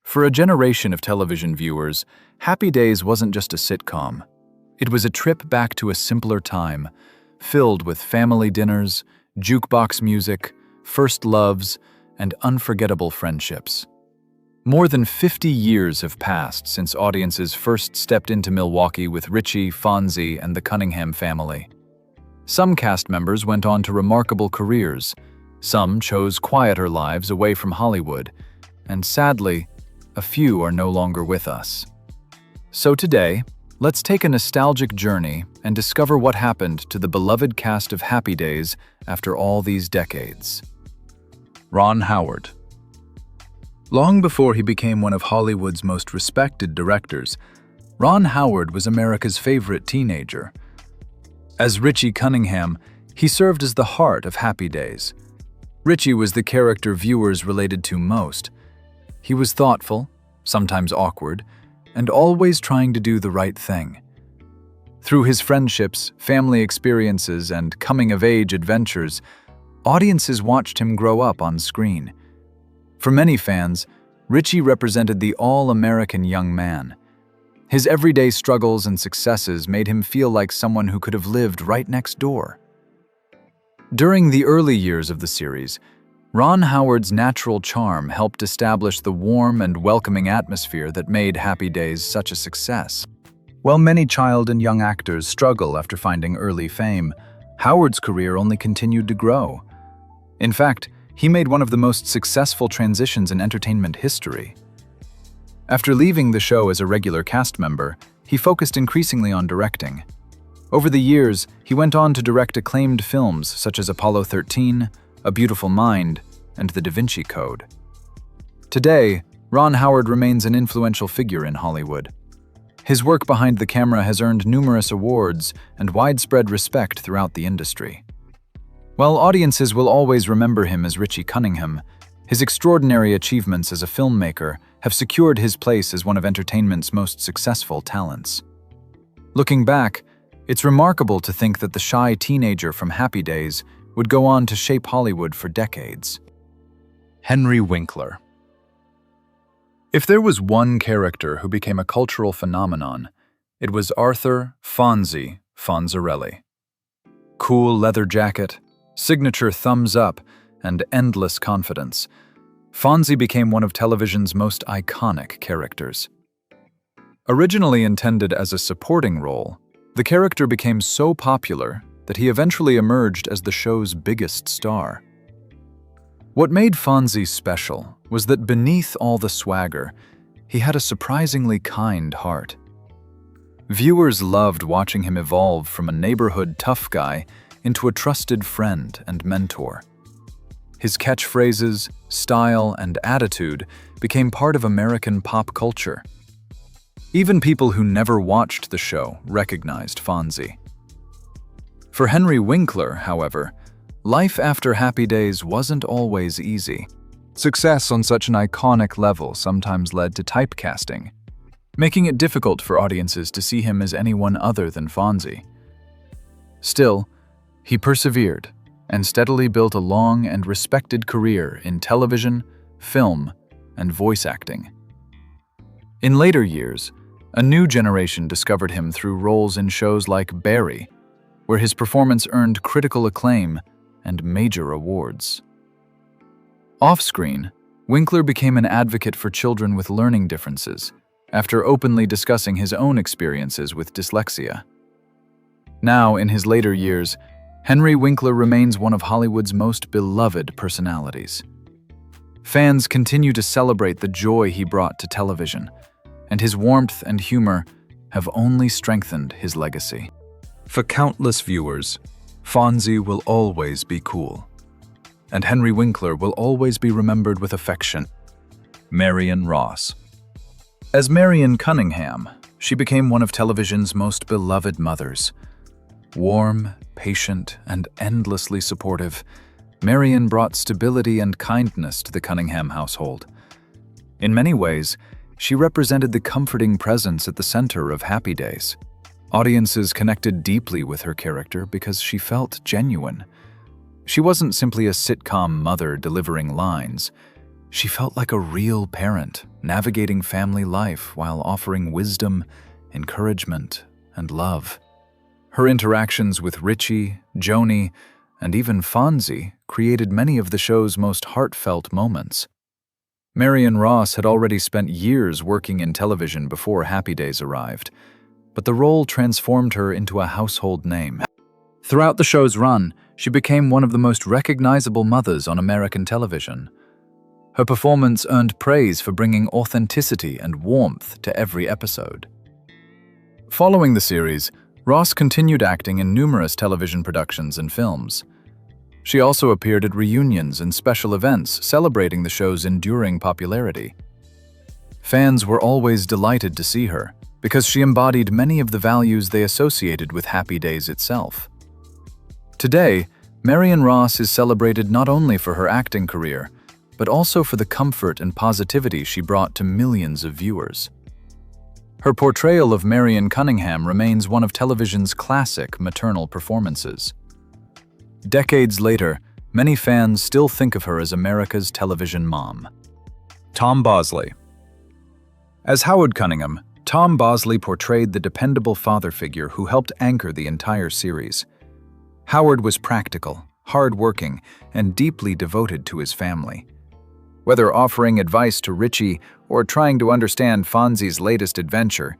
For a generation of television viewers, Happy Days wasn't just a sitcom. It was a trip back to a simpler time, filled with family dinners, jukebox music, first loves, and unforgettable friendships. More than 50 years have passed since audiences first stepped into Milwaukee with Richie, Fonzie, and the Cunningham family. Some cast members went on to remarkable careers. Some chose quieter lives away from Hollywood, and sadly, a few are no longer with us. So today, let's take a nostalgic journey and discover what happened to the beloved cast of Happy Days after all these decades. Ron Howard. Long before he became one of Hollywood's most respected directors, Ron Howard was America's favorite teenager. As Richie Cunningham, he served as the heart of Happy Days. Richie was the character viewers related to most. He was thoughtful, sometimes awkward, and always trying to do the right thing. Through his friendships, family experiences, and coming-of-age adventures, audiences watched him grow up on screen. For many fans, Richie represented the all-American young man. His everyday struggles and successes made him feel like someone who could have lived right next door. During the early years of the series, Ron Howard's natural charm helped establish the warm and welcoming atmosphere that made Happy Days such a success. While many child and young actors struggle after finding early fame, Howard's career only continued to grow. In fact, he made one of the most successful transitions in entertainment history. After leaving the show as a regular cast member, he focused increasingly on directing. Over the years, he went on to direct acclaimed films such as Apollo 13, A Beautiful Mind, and The Da Vinci Code. Today, Ron Howard remains an influential figure in Hollywood. His work behind the camera has earned numerous awards and widespread respect throughout the industry. While audiences will always remember him as Richie Cunningham, his extraordinary achievements as a filmmaker have secured his place as one of entertainment's most successful talents. Looking back, it's remarkable to think that the shy teenager from Happy Days would go on to shape Hollywood for decades. Henry Winkler. If there was one character who became a cultural phenomenon, it was Arthur Fonzie Fonzarelli. Cool leather jacket, signature thumbs up, and endless confidence, Fonzie became one of television's most iconic characters. Originally intended as a supporting role, the character became so popular that he eventually emerged as the show's biggest star. What made Fonzie special was that beneath all the swagger, he had a surprisingly kind heart. Viewers loved watching him evolve from a neighborhood tough guy into a trusted friend and mentor. His catchphrases, style, and attitude became part of American pop culture. Even people who never watched the show recognized Fonzie. For Henry Winkler, however, life after Happy Days wasn't always easy. Success on such an iconic level sometimes led to typecasting, making it difficult for audiences to see him as anyone other than Fonzie. Still, he persevered and steadily built a long and respected career in television, film, and voice acting. In later years, a new generation discovered him through roles in shows like Barry, where his performance earned critical acclaim and major awards. Off-screen, Winkler became an advocate for children with learning differences after openly discussing his own experiences with dyslexia. Now, in his later years, Henry Winkler remains one of Hollywood's most beloved personalities. Fans continue to celebrate the joy he brought to television, and his warmth and humor have only strengthened his legacy. For countless viewers, Fonzie will always be cool, and Henry Winkler will always be remembered with affection. Marion Ross. As Marion Cunningham, she became one of television's most beloved mothers. Warm, patient, and endlessly supportive, Marion brought stability and kindness to the Cunningham household. In many ways, she represented the comforting presence at the center of Happy Days. Audiences connected deeply with her character because she felt genuine. She wasn't simply a sitcom mother delivering lines. She felt like a real parent, navigating family life while offering wisdom, encouragement, and love. Her interactions with Richie, Joanie, and even Fonzie created many of the show's most heartfelt moments. Marion Ross had already spent years working in television before Happy Days arrived, but the role transformed her into a household name. Throughout the show's run, she became one of the most recognizable mothers on American television. Her performance earned praise for bringing authenticity and warmth to every episode. Following the series, Ross continued acting in numerous television productions and films. She also appeared at reunions and special events celebrating the show's enduring popularity. Fans were always delighted to see her because she embodied many of the values they associated with Happy Days itself. Today, Marion Ross is celebrated not only for her acting career, but also for the comfort and positivity she brought to millions of viewers. Her portrayal of Richie Cunningham remains one of television's classic maternal performances. Decades later, many fans still think of her as America's television mom. Tom Bosley. As Howard Cunningham, Tom Bosley portrayed the dependable father figure who helped anchor the entire series. Howard was practical, hard-working, and deeply devoted to his family. Whether offering advice to Richie or trying to understand Fonzie's latest adventure,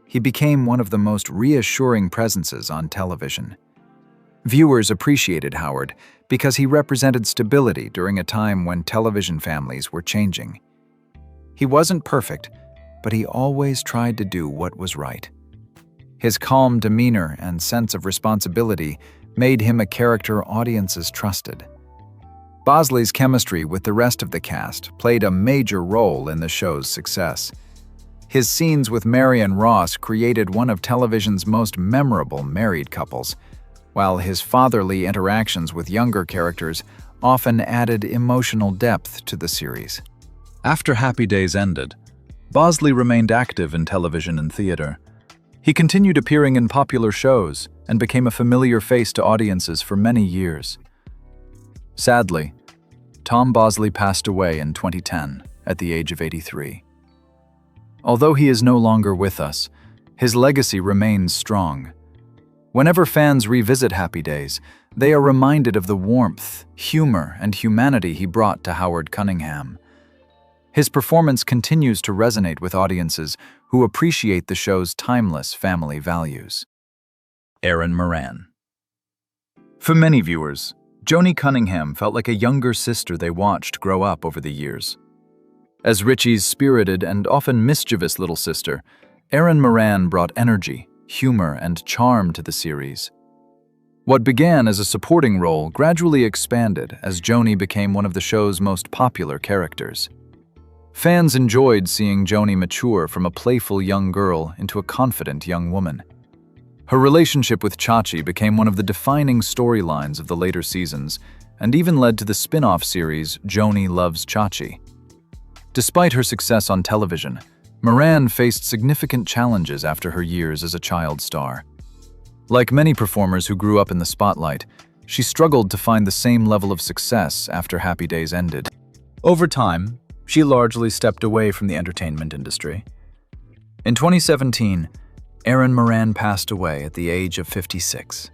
he became one of the most reassuring presences on television. Viewers appreciated Howard because he represented stability during a time when television families were changing. He wasn't perfect, but he always tried to do what was right. His calm demeanor and sense of responsibility made him a character audiences trusted. Bosley's chemistry with the rest of the cast played a major role in the show's success. His scenes with Marion Ross created one of television's most memorable married couples, while his fatherly interactions with younger characters often added emotional depth to the series. After Happy Days ended, Bosley remained active in television and theater. He continued appearing in popular shows and became a familiar face to audiences for many years. Sadly, Tom Bosley passed away in 2010 at the age of 83. Although he is no longer with us, his legacy remains strong. Whenever fans revisit Happy Days, they are reminded of the warmth, humor, and humanity he brought to Howard Cunningham. His performance continues to resonate with audiences who appreciate the show's timeless family values. Erin Moran. For many viewers, Joanie Cunningham felt like a younger sister they watched grow up over the years. As Richie's spirited and often mischievous little sister, Erin Moran brought energy, humor, and charm to the series. What began as a supporting role gradually expanded as Joanie became one of the show's most popular characters. Fans enjoyed seeing Joanie mature from a playful young girl into a confident young woman. Her relationship with Chachi became one of the defining storylines of the later seasons and even led to the spin-off series Joanie Loves Chachi. Despite her success on television, Moran faced significant challenges after her years as a child star. Like many performers who grew up in the spotlight, she struggled to find the same level of success after Happy Days ended. Over time, she largely stepped away from the entertainment industry. In 2017, Erin Moran passed away at the age of 56.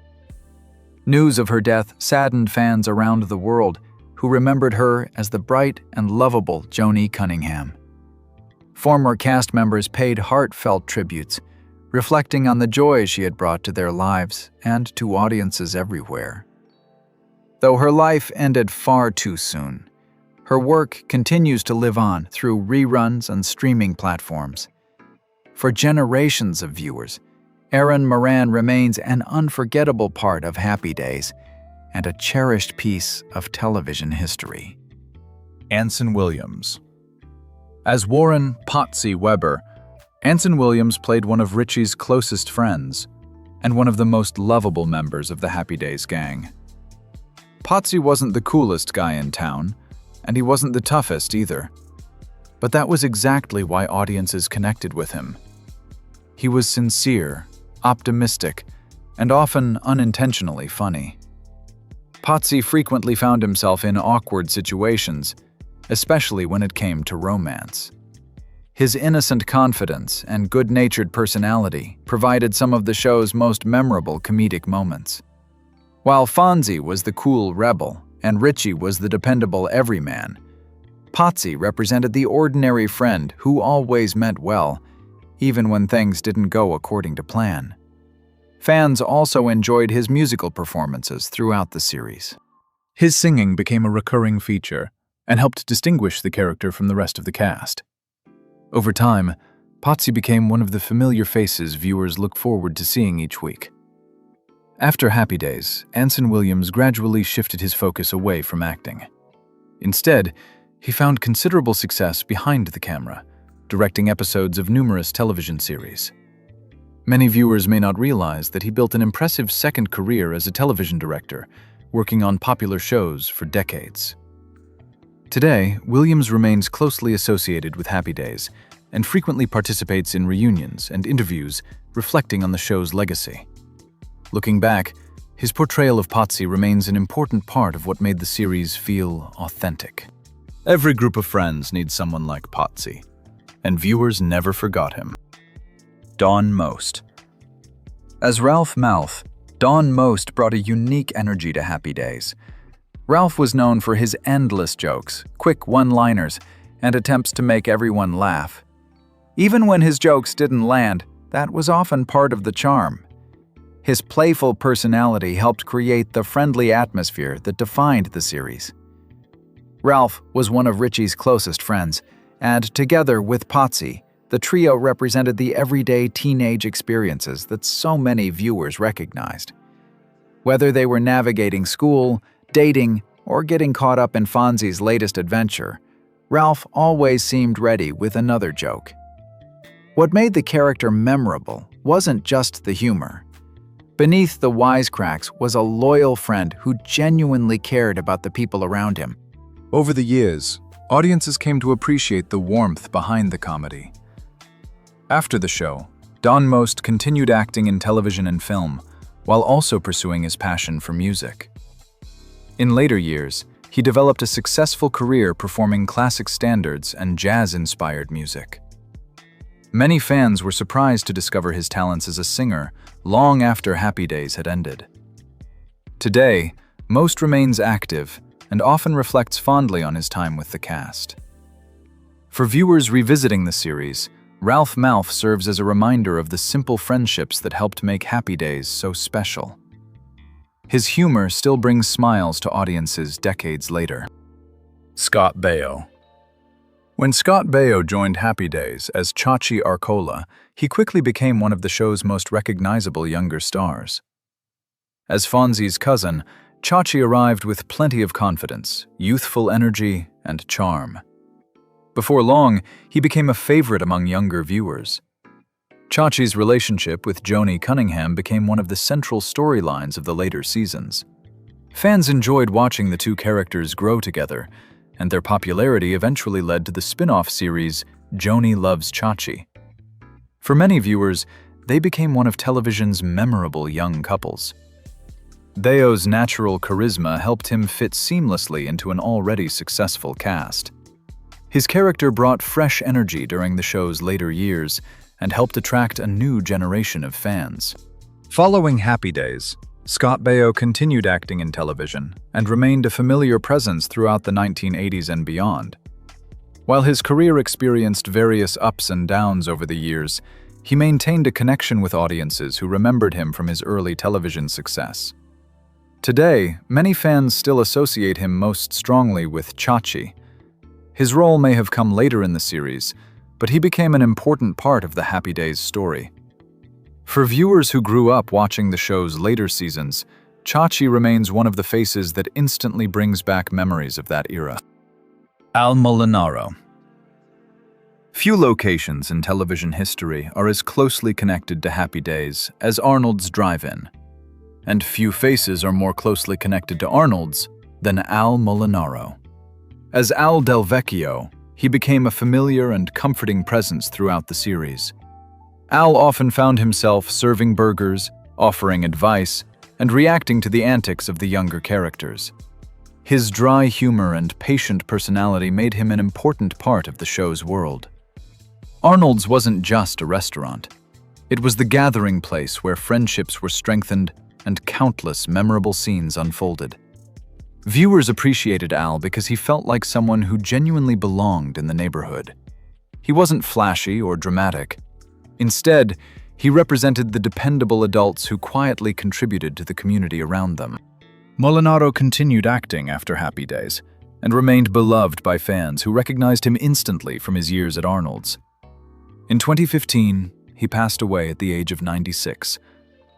News of her death saddened fans around the world who remembered her as the bright and lovable Joanie Cunningham. Former cast members paid heartfelt tributes, reflecting on the joy she had brought to their lives and to audiences everywhere. Though her life ended far too soon, her work continues to live on through reruns and streaming platforms. For generations of viewers, Erin Moran remains an unforgettable part of Happy Days and a cherished piece of television history. Anson Williams. As Warren "Potsie" Weber, Anson Williams played one of Richie's closest friends and one of the most lovable members of the Happy Days gang. Potsie wasn't the coolest guy in town, and he wasn't the toughest either. But that was exactly why audiences connected with him. He was sincere, optimistic, and often unintentionally funny. Potsie frequently found himself in awkward situations, especially when it came to romance. His innocent confidence and good-natured personality provided some of the show's most memorable comedic moments. While Fonzie was the cool rebel and Richie was the dependable everyman, Potsie represented the ordinary friend who always meant well, even when things didn't go according to plan. Fans also enjoyed his musical performances throughout the series. His singing became a recurring feature and helped distinguish the character from the rest of the cast. Over time, Potsie became one of the familiar faces viewers look forward to seeing each week. After Happy Days, Anson Williams gradually shifted his focus away from acting. Instead, he found considerable success behind the camera, directing episodes of numerous television series. Many viewers may not realize that he built an impressive second career as a television director, working on popular shows for decades. Today, Williams remains closely associated with Happy Days and frequently participates in reunions and interviews reflecting on the show's legacy. Looking back, his portrayal of Potsie remains an important part of what made the series feel authentic. Every group of friends needs someone like Potsie, and viewers never forgot him. Don Most. As Ralph Malph, Don Most brought a unique energy to Happy Days. Ralph was known for his endless jokes, quick one-liners, and attempts to make everyone laugh. Even when his jokes didn't land, that was often part of the charm. His playful personality helped create the friendly atmosphere that defined the series. Ralph was one of Richie's closest friends, and together with Potsie, the trio represented the everyday teenage experiences that so many viewers recognized. Whether they were navigating school, dating, or getting caught up in Fonzie's latest adventure, Ralph always seemed ready with another joke. What made the character memorable wasn't just the humor. Beneath the wisecracks was a loyal friend who genuinely cared about the people around him. Over the years, audiences came to appreciate the warmth behind the comedy. After the show, Don Most continued acting in television and film, while also pursuing his passion for music. In later years, he developed a successful career performing classic standards and jazz-inspired music. Many fans were surprised to discover his talents as a singer long after Happy Days had ended. Today, Most remains active and often reflects fondly on his time with the cast. For viewers revisiting the series, Ralph Malph serves as a reminder of the simple friendships that helped make Happy Days so special. His humor still brings smiles to audiences decades later. Scott Baio. When Scott Baio joined Happy Days as Chachi Arcola, he quickly became one of the show's most recognizable younger stars. As Fonzie's cousin, Chachi arrived with plenty of confidence, youthful energy, and charm. Before long, he became a favorite among younger viewers. Chachi's relationship with Joanie Cunningham became one of the central storylines of the later seasons. Fans enjoyed watching the two characters grow together, and their popularity eventually led to the spin-off series Joanie Loves Chachi. For many viewers, they became one of television's memorable young couples. Baio's natural charisma helped him fit seamlessly into an already successful cast. His character brought fresh energy during the show's later years and helped attract a new generation of fans. Following Happy Days, Scott Baio continued acting in television and remained a familiar presence throughout the 1980s and beyond. While his career experienced various ups and downs over the years, he maintained a connection with audiences who remembered him from his early television success. Today, many fans still associate him most strongly with Chachi. His role may have come later in the series, but he became an important part of the Happy Days story. For viewers who grew up watching the show's later seasons, Chachi remains one of the faces that instantly brings back memories of that era. Al Molinaro. Few locations in television history are as closely connected to Happy Days as Arnold's Drive-In. And few faces are more closely connected to Arnold's than Al Molinaro. As Al Del Vecchio, he became a familiar and comforting presence throughout the series. Al often found himself serving burgers, offering advice, and reacting to the antics of the younger characters. His dry humor and patient personality made him an important part of the show's world. Arnold's wasn't just a restaurant. It was the gathering place where friendships were strengthened and countless memorable scenes unfolded. Viewers appreciated Al because he felt like someone who genuinely belonged in the neighborhood. He wasn't flashy or dramatic. Instead, he represented the dependable adults who quietly contributed to the community around them. Molinaro continued acting after Happy Days and remained beloved by fans who recognized him instantly from his years at Arnold's. In 2015, he passed away at the age of 96,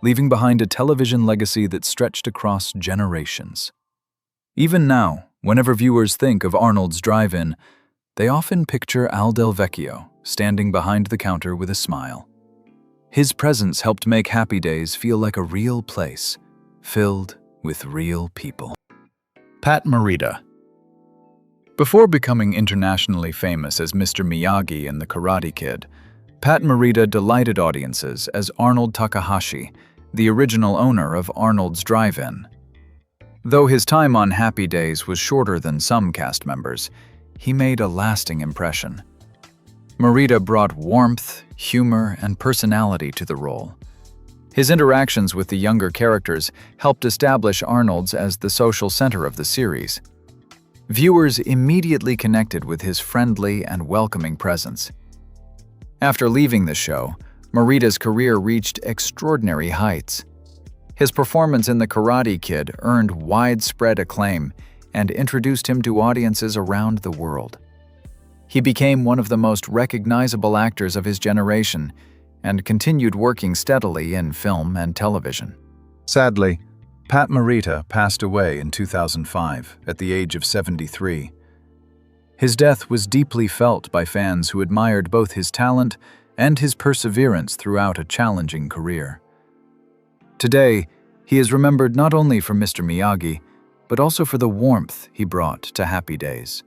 leaving behind a television legacy that stretched across generations. Even now, whenever viewers think of Arnold's Drive-In, they often picture Al Del Vecchio standing behind the counter with a smile. His presence helped make Happy Days feel like a real place, filled with real people. Pat Morita. Before becoming internationally famous as Mr. Miyagi in The Karate Kid, Pat Morita delighted audiences as Arnold Takahashi, the original owner of Arnold's Drive-In. Though his time on Happy Days was shorter than some cast members, he made a lasting impression. Morita brought warmth, humor, and personality to the role. His interactions with the younger characters helped establish Arnold's as the social center of the series. Viewers immediately connected with his friendly and welcoming presence. After leaving the show, Morita's career reached extraordinary heights. His performance in The Karate Kid earned widespread acclaim and introduced him to audiences around the world. He became one of the most recognizable actors of his generation and continued working steadily in film and television. Sadly, Pat Morita passed away in 2005 at the age of 73. His death was deeply felt by fans who admired both his talent and his perseverance throughout a challenging career. Today, he is remembered not only for Mr. Miyagi, but also for the warmth he brought to Happy Days.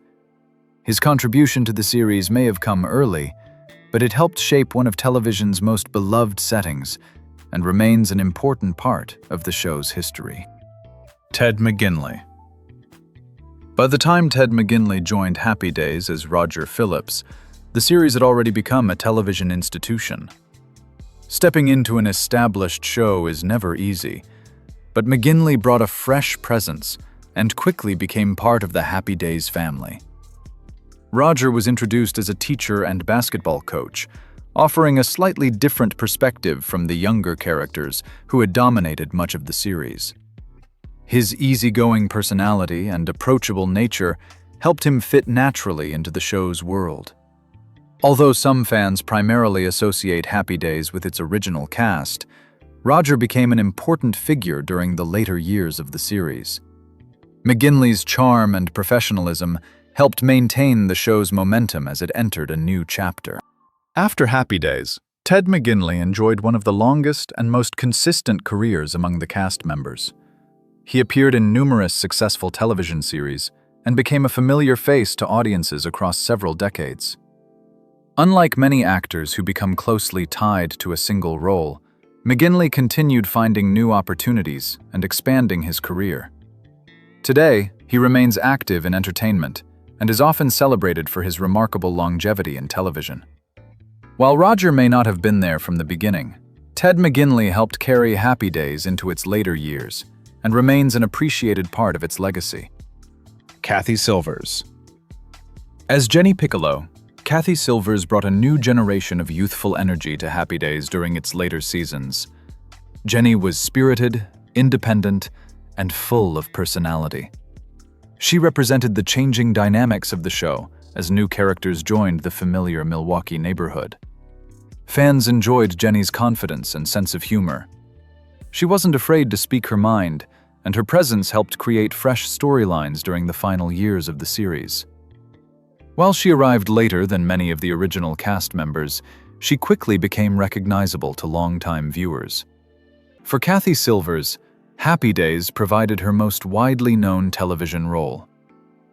His contribution to the series may have come early, but it helped shape one of television's most beloved settings and remains an important part of the show's history. Ted McGinley. By the time Ted McGinley joined Happy Days as Roger Phillips, the series had already become a television institution. Stepping into an established show is never easy, but McGinley brought a fresh presence and quickly became part of the Happy Days family. Roger was introduced as a teacher and basketball coach, offering a slightly different perspective from the younger characters who had dominated much of the series. His easygoing personality and approachable nature helped him fit naturally into the show's world. Although some fans primarily associate Happy Days with its original cast, Roger became an important figure during the later years of the series. McGinley's charm and professionalism helped maintain the show's momentum as it entered a new chapter. After Happy Days, Ted McGinley enjoyed one of the longest and most consistent careers among the cast members. He appeared in numerous successful television series and became a familiar face to audiences across several decades. Unlike many actors who become closely tied to a single role, McGinley continued finding new opportunities and expanding his career. Today, he remains active in entertainment and is often celebrated for his remarkable longevity in television. While Roger may not have been there from the beginning, Ted McGinley helped carry Happy Days into its later years and remains an appreciated part of its legacy. Kathy Silvers. As Jenny Piccolo, Kathy Silvers brought a new generation of youthful energy to Happy Days during its later seasons. Jenny was spirited, independent, and full of personality. She represented the changing dynamics of the show as new characters joined the familiar Milwaukee neighborhood. Fans enjoyed Jenny's confidence and sense of humor. She wasn't afraid to speak her mind, and her presence helped create fresh storylines during the final years of the series. While she arrived later than many of the original cast members, she quickly became recognizable to longtime viewers. For Kathy Silvers, Happy Days provided her most widely known television role.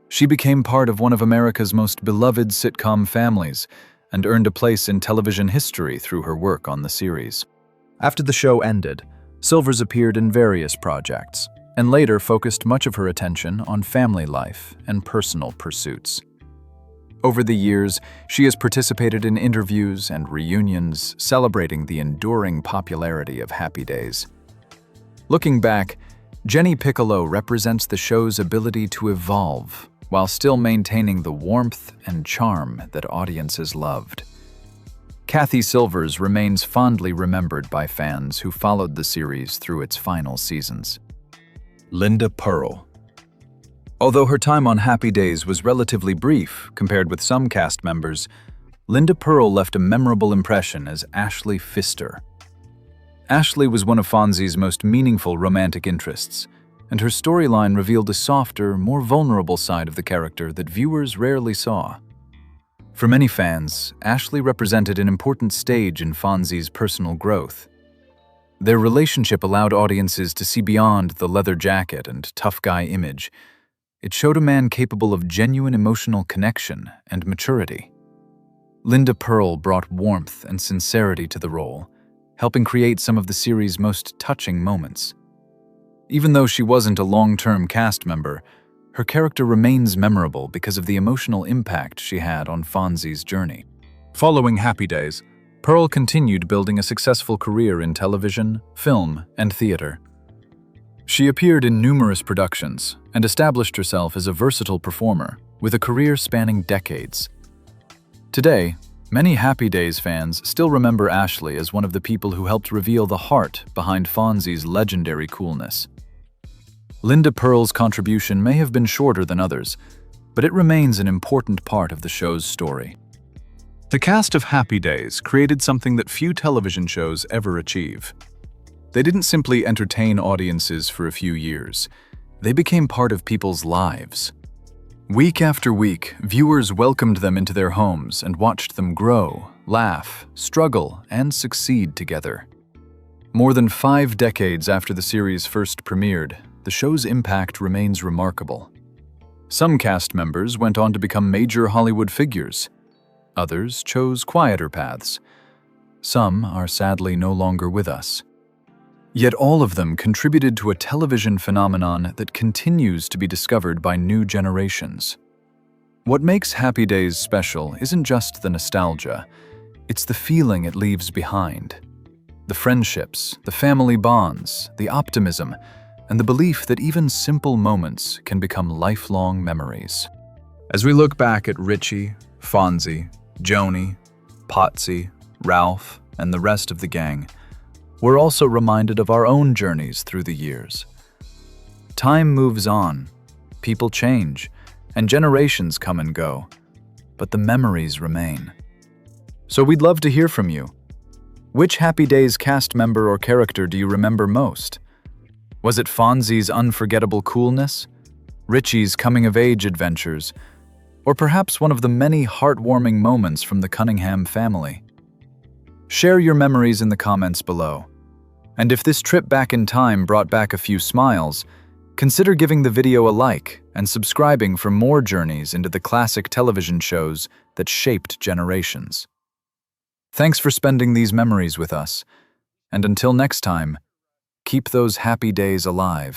She became part of one of America's most beloved sitcom families and earned a place in television history through her work on the series. After the show ended, Silvers appeared in various projects and later focused much of her attention on family life and personal pursuits. Over the years, she has participated in interviews and reunions celebrating the enduring popularity of Happy Days. Looking back, Jenny Piccolo represents the show's ability to evolve while still maintaining the warmth and charm that audiences loved. Kathy Silvers remains fondly remembered by fans who followed the series through its final seasons. Linda Pearl. Although her time on Happy Days was relatively brief compared with some cast members, Linda Pearl left a memorable impression as Ashley Pfister. Ashley was one of Fonzie's most meaningful romantic interests, and her storyline revealed a softer, more vulnerable side of the character that viewers rarely saw. For many fans, Ashley represented an important stage in Fonzie's personal growth. Their relationship allowed audiences to see beyond the leather jacket and tough guy image. It showed a man capable of genuine emotional connection and maturity. Linda Pearl brought warmth and sincerity to the role, helping create some of the series' most touching moments. Even though she wasn't a long-term cast member, her character remains memorable because of the emotional impact she had on Fonzie's journey. Following Happy Days, Pearl continued building a successful career in television, film, and theater. She appeared in numerous productions and established herself as a versatile performer with a career spanning decades. Today, many Happy Days fans still remember Ashley as one of the people who helped reveal the heart behind Fonzie's legendary coolness. Linda Pearl's contribution may have been shorter than others, but it remains an important part of the show's story. The cast of Happy Days created something that few television shows ever achieve. They didn't simply entertain audiences for a few years. They became part of people's lives. Week after week, viewers welcomed them into their homes and watched them grow, laugh, struggle, and succeed together. More than 5 decades after the series first premiered, the show's impact remains remarkable. Some cast members went on to become major Hollywood figures. Others chose quieter paths. Some are sadly no longer with us. Yet all of them contributed to a television phenomenon that continues to be discovered by new generations. What makes Happy Days special isn't just the nostalgia, it's the feeling it leaves behind. The friendships, the family bonds, the optimism, and the belief that even simple moments can become lifelong memories. As we look back at Richie, Fonzie, Joanie, Potsie, Ralph, and the rest of the gang, we're also reminded of our own journeys through the years. Time moves on, people change, and generations come and go, but the memories remain. So we'd love to hear from you. Which Happy Days cast member or character do you remember most? Was it Fonzie's unforgettable coolness, Richie's coming-of-age adventures, or perhaps one of the many heartwarming moments from the Cunningham family? Share your memories in the comments below. And if this trip back in time brought back a few smiles, consider giving the video a like and subscribing for more journeys into the classic television shows that shaped generations. Thanks for spending these memories with us, and until next time, keep those happy days alive.